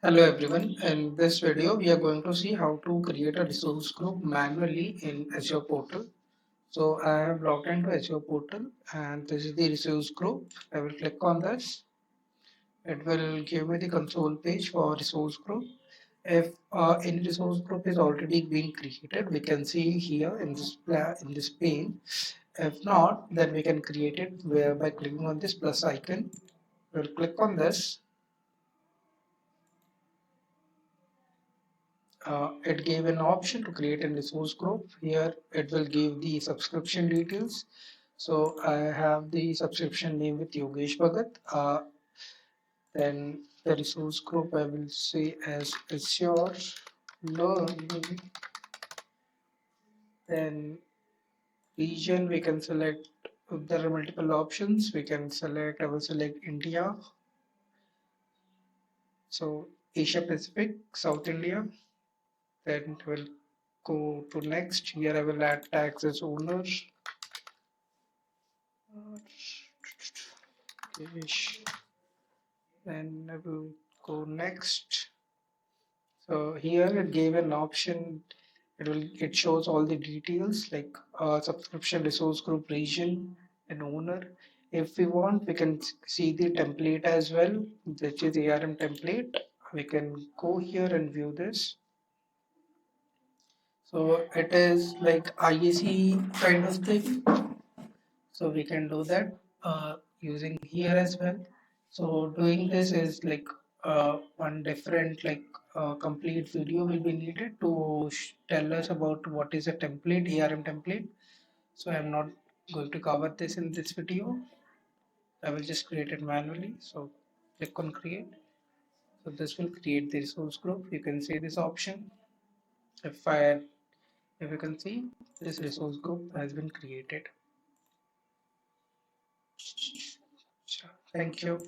Hello everyone, in this video we are going to see how to create a resource group manually in Azure portal. So I have logged into Azure portal and this is the resource group. I will click on this. It will give me the console page for resource group. If any resource group is already being created, we can see here in this pane. If not, then we can create it by clicking on this plus icon. We'll click on this. It gave an option to create a resource group. Here it will give the subscription details. So I have the subscription name with Yogesh Bhagat. Then the resource group I will say as Azure Learning. Then region we can select. If there are multiple options, we can select. I will select India. So Asia Pacific, South India. Then we'll go to next. Here I will add tags as owner. Then I will go next. So here it gave an option. It shows all the details like subscription, resource group, region, and owner. If we want, we can see the template as well, which is ARM template. We can go here and view this. So it is like IAC kind of thing. So we can do that using here as well. So doing this is like one different complete video will be needed to tell us about what is a template, ARM template. So I'm not going to cover this in this video. I will just create it manually. So click on create. So this will create the resource group. You can see this option. If I if you can see, this resource group has been created. Thank you.